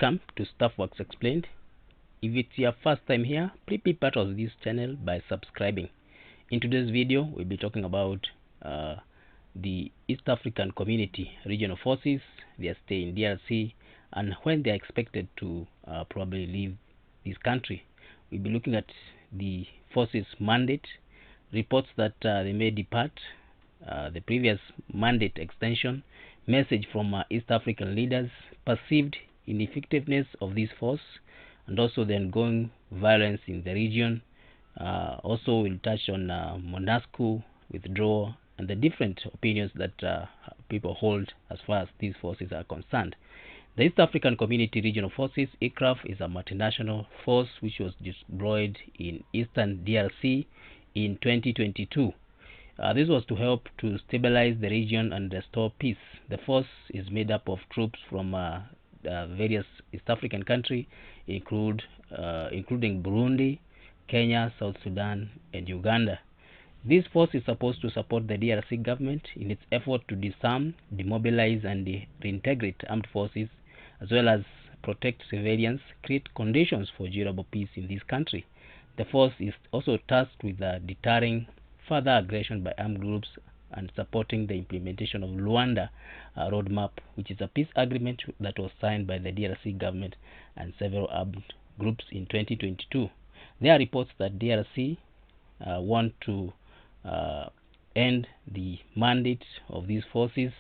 Welcome to Staffworks Explained. If it's your first time here, please be part of this channel by subscribing. In today's video, we'll be talking about the East African Community Regional Forces, their stay in DRC, and when they are expected to probably leave this country. We'll be looking at the forces' mandate, reports that they may depart, the previous mandate extension, message from East African leaders, perceived ineffectiveness of this force, and also the ongoing violence in the region. Also, we'll touch on MONUSCO withdrawal and the different opinions that people hold as far as these forces are concerned. The East African Community Regional Forces, EACRF, is a multinational force which was deployed in eastern DRC in 2022. This was to help to stabilize the region and restore peace. The force is made up of troops from various East African countries, including Burundi, Kenya, South Sudan, and Uganda. This force is supposed to support the DRC government in its effort to disarm, demobilize, and reintegrate armed forces, as well as protect civilians, create conditions for durable peace in this country. The force is also tasked with deterring further aggression by armed groups and supporting the implementation of Luanda roadmap, which is a peace agreement that was signed by the DRC government and several armed groups in 2022. There are reports that DRC want to end the mandate of these forces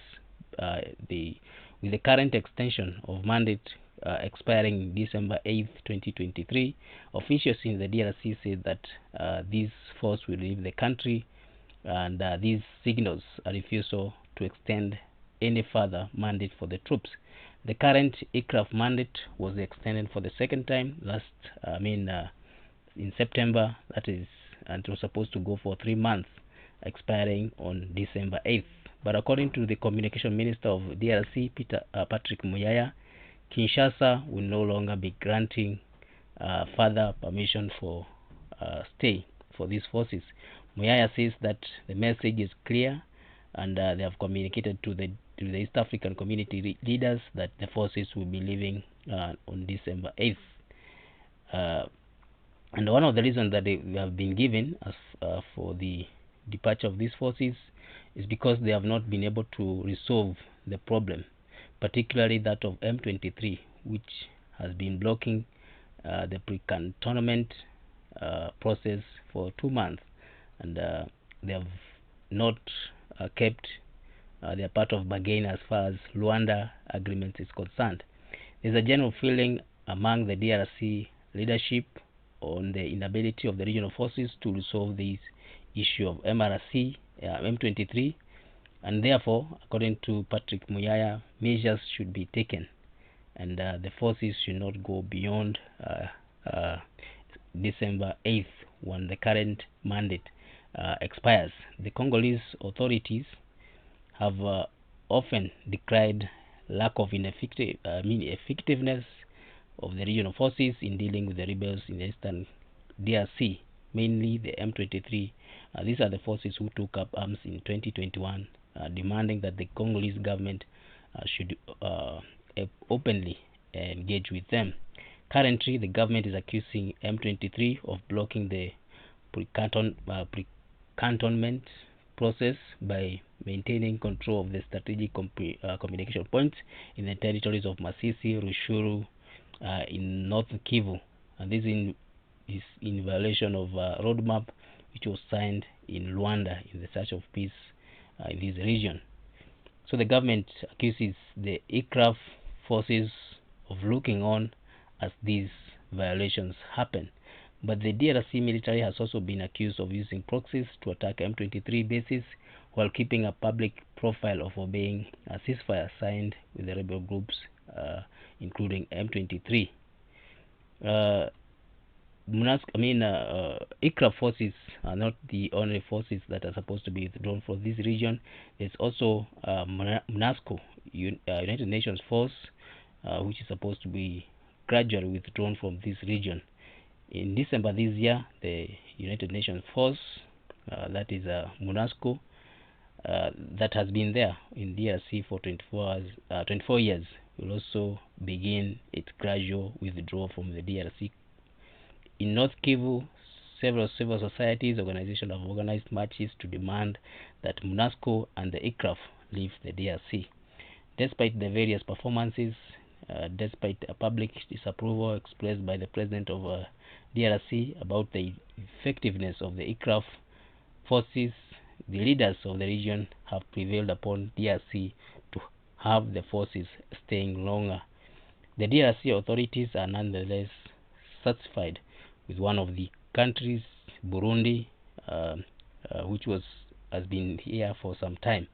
with the current extension of mandate expiring December 8th, 2023. Officials in the DRC said that this force will leave the country, and these signals a refusal to extend any further mandate for the troops. The current EACRF mandate was extended for the second time in September, that is, and it was supposed to go for 3 months, expiring on December 8th. But according to the communication minister of DRC, Patrick Muyaya, Kinshasa will no longer be granting further permission for stay for these forces. Muyaya says that the message is clear, and they have communicated to the East African community leaders that the forces will be leaving on December 8th. And one of the reasons that they have been given as for the departure of these forces is because they have not been able to resolve the problem, particularly that of M23, which has been blocking the pre-cantonment process for 2 months, and they have not kept their part of bargain as far as Luanda agreement is concerned. There's a general feeling among the DRC leadership on the inability of the regional forces to resolve this issue of M23, and therefore, according to Patrick Muyaya, measures should be taken, and the forces should not go beyond December 8th, when the current mandate expires. The Congolese authorities have often decried lack of effectiveness of the regional forces in dealing with the rebels in the eastern DRC, mainly the M23. These are the forces who took up arms in 2021, demanding that the Congolese government should openly engage with them. Currently, the government is accusing M23 of blocking the pre-cantonment process by maintaining control of the strategic communication points in the territories of Masisi, Rushuru, in North Kivu, and this is in violation of roadmap which was signed in Luanda in the search of peace in this region. So the government accuses the EACRF forces of looking on as these violations happen. But the DRC military has also been accused of using proxies to attack M23 bases while keeping a public profile of obeying a ceasefire signed with the rebel groups, including M23. EACRF forces are not the only forces that are supposed to be withdrawn from this region. There's also MONUSCO, United Nations force, which is supposed to be gradually withdrawn from this region. In December this year, the United Nations force, that is MONUSCO, that has been there in DRC for 24 years, will also begin its gradual withdrawal from the DRC. In North Kivu, several civil societies organizations have organized marches to demand that MONUSCO and the EACRF leave the DRC. Despite the various performances, despite a public disapproval expressed by the president of DRC about the effectiveness of the EACRF forces, the leaders of the region have prevailed upon DRC to have the forces staying longer. The DRC authorities are nonetheless satisfied with one of the countries, Burundi, which has been here for some time.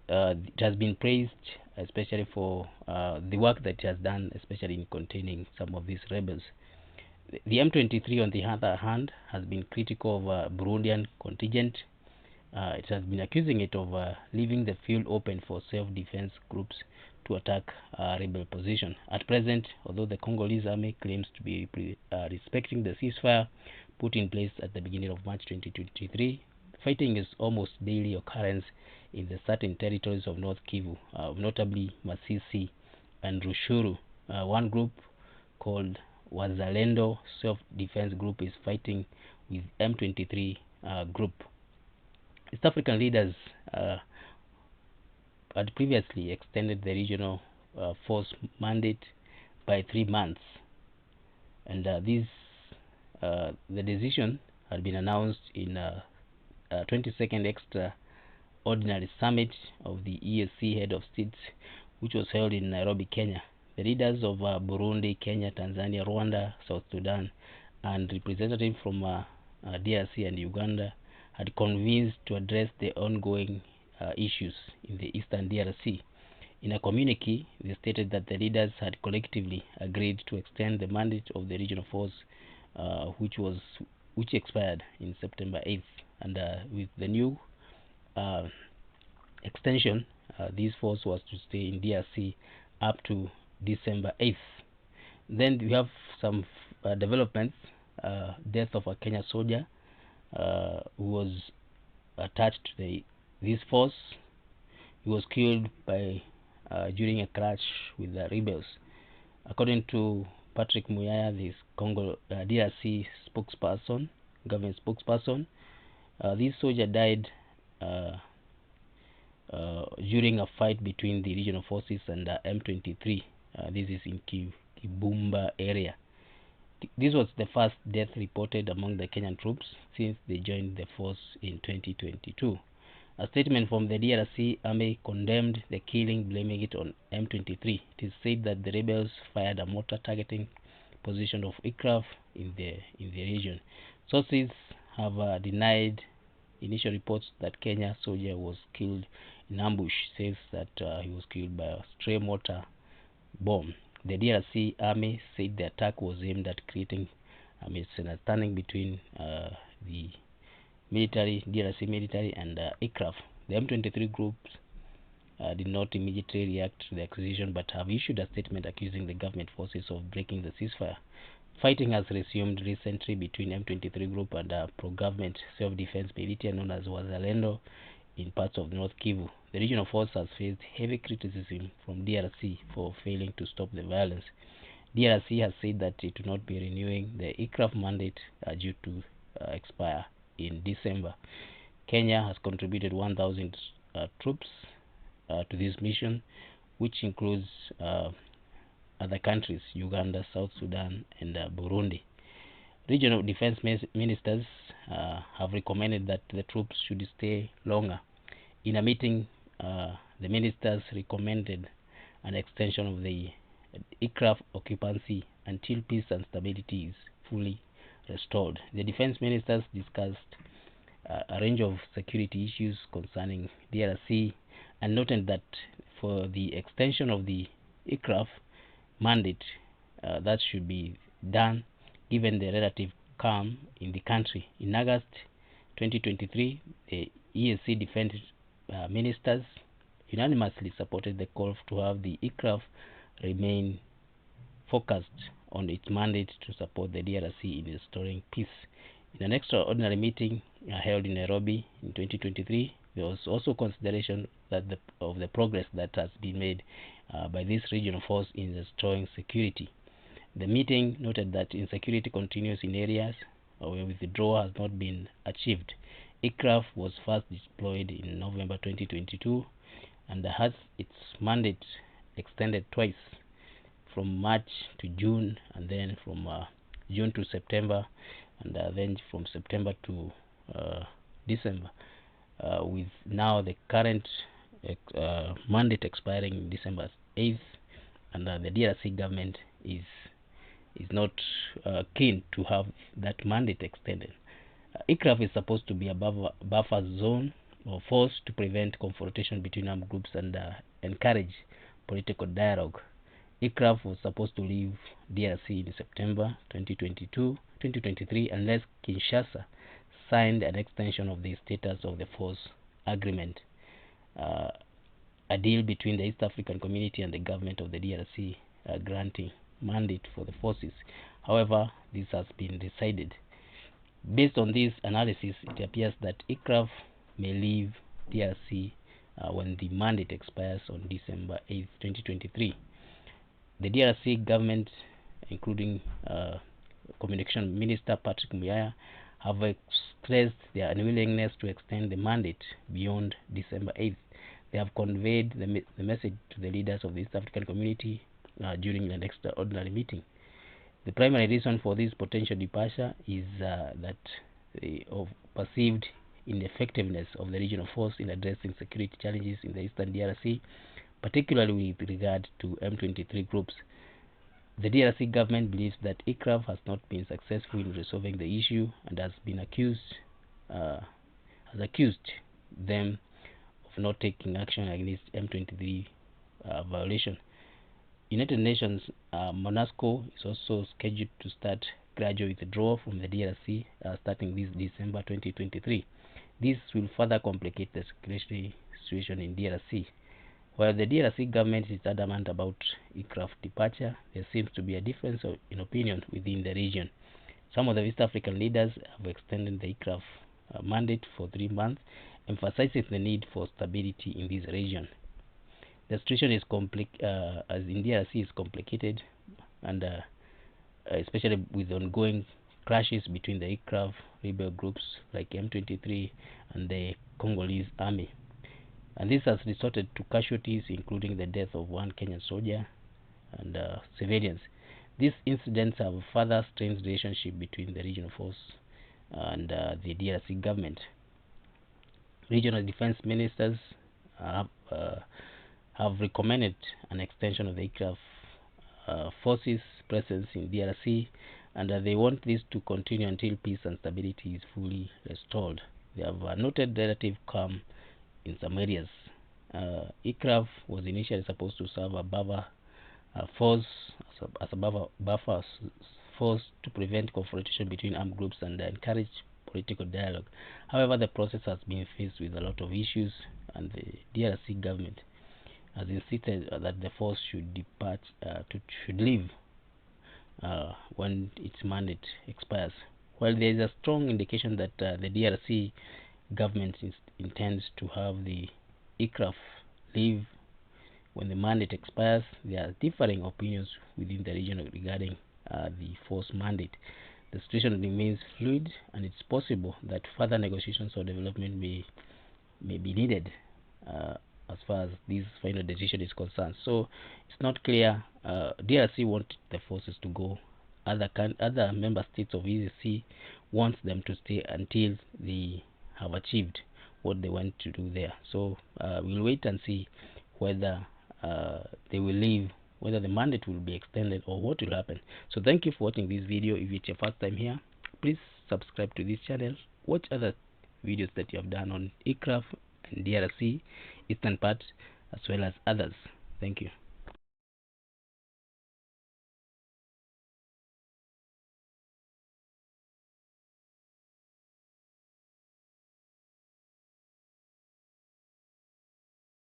It has been praised especially for the work that it has done, especially in containing some of these rebels. The M23, on the other hand, has been critical of Burundian contingent. It has been accusing it of leaving the field open for self-defense groups to attack rebel position. At present, although the Congolese army claims to be respecting the ceasefire put in place at the beginning of March 2023, fighting is almost daily occurrence in the certain territories of North Kivu, notably Masisi and Rushuru. One group called Wazalendo Self-Defense Group is fighting with M23 group. East African leaders had previously extended the regional force mandate by 3 months, and the decision had been announced in 22nd extraordinary summit of the EAC head of states, which was held in Nairobi, Kenya. The leaders of Burundi, Kenya, Tanzania, Rwanda, South Sudan, and representatives from DRC and Uganda had convened to address the ongoing issues in the eastern DRC. In a communique, they stated that the leaders had collectively agreed to extend the mandate of the regional force, which expired in September 8th, and with the new extension, this force was to stay in DRC up to December 8th. Then we have some developments. Death of a Kenya soldier who was attached to this force. He was killed by during a clash with the rebels. According to Patrick Muyaya, this Congo DRC spokesperson, government spokesperson, this soldier died during a fight between the regional forces and M23. This is in Kibumba area. This was the first death reported among the Kenyan troops since they joined the force in 2022. A statement from the DRC army condemned the killing, blaming it on M23. It is said that the rebels fired a mortar targeting position of EACRF in the region. Sources have denied initial reports that Kenya soldier was killed in ambush. Says that he was killed by a stray mortar bomb. The DRC army said the attack was aimed at creating a misunderstanding between the DRC military and EACRF. The M23 groups did not immediately react to the accusation, but have issued a statement accusing the government forces of breaking the ceasefire. Fighting has resumed recently between M23 group and pro-government self-defense militia known as Wazalendo in parts of North Kivu. The regional force has faced heavy criticism from DRC for failing to stop the violence. DRC has said that it will not be renewing the EACRF mandate due to expire in December. Kenya has contributed 1,000 troops to this mission, which includes other countries, Uganda, South Sudan, and Burundi. Regional defense ministers have recommended that the troops should stay longer. In a meeting, the ministers recommended an extension of the EACRF occupancy until peace and stability is fully restored. The defense ministers discussed a range of security issues concerning DRC and noted that for the extension of the EACRF mandate, that should be done given the relative calm in the country. In August 2023, the EAC defense ministers unanimously supported the call to have the EACRF remain focused on its mandate to support the DRC in restoring peace. In an extraordinary meeting held in Nairobi in 2023, there was also consideration that of the progress that has been made by this regional force in restoring security. The meeting noted that insecurity continues in areas where withdrawal has not been achieved. EACRF was first deployed in November 2022 and has its mandate extended twice, from March to June, and then from June to September, and then from September to December, with now the current mandate expiring December 8th, and the DRC government is not keen to have that mandate extended. EACRF is supposed to be a buffer zone or force to prevent confrontation between armed groups and encourage political dialogue. EACRF was supposed to leave DRC in September 2023 unless Kinshasa signed an extension of the status of the force agreement, a deal between the East African Community and the government of the DRC granting mandate for the forces. However, this has been decided. Based on this analysis, it appears that EACRF may leave DRC when the mandate expires on December 8, 2023. The DRC government, including Communication Minister Patrick Muyaya, have expressed their unwillingness to extend the mandate beyond December 8th. They have conveyed the message to the leaders of the East African Community during an extraordinary meeting. The primary reason for this potential departure is of perceived ineffectiveness of the regional force in addressing security challenges in the Eastern DRC, particularly with regard to M23 groups. The DRC government believes that EACRF has not been successful in resolving the issue and has accused them of not taking action against M23 violation. United Nations MONUSCO is also scheduled to start gradual withdrawal from the DRC starting this December 2023. This will further complicate the security situation in DRC. While the DRC government is adamant about EACRF departure, there seems to be a difference in opinion within the region. Some of the East African leaders have extended the EACRF mandate for 3 months, emphasizing the need for stability in this region. The situation is as in DRC is complicated, and especially with ongoing clashes between the EACRF rebel groups like M23 and the Congolese army. And this has resulted to casualties, including the death of one Kenyan soldier and civilians. These incidents have further strained the relationship between the regional force and the DRC government. Regional defense ministers have recommended an extension of the EACRF forces presence in DRC, and they want this to continue until peace and stability is fully restored. They have noted relative calm in some areas. EACRF was initially supposed to serve a buffer force as a buffer force to prevent confrontation between armed groups and encourage political dialogue. However, the process has been faced with a lot of issues, and the DRC government has insisted that the force should leave when its mandate expires. While there is a strong indication that the DRC government intends to have the EACRF leave when the mandate expires, there are differing opinions within the region regarding the force mandate. The situation remains fluid, and it's possible that further negotiations or development may be needed as far as this final decision is concerned. So it's not clear. DRC wants the forces to go. Other member states of EAC wants them to stay until they have achieved what they want to do there. So we'll wait and see whether they will leave, whether the mandate will be extended, or what will happen. So thank you for watching this video. If it's your first time here, please subscribe to this channel. Watch other videos that you have done on EACRF and DRC, Eastern part, as well as others. Thank you.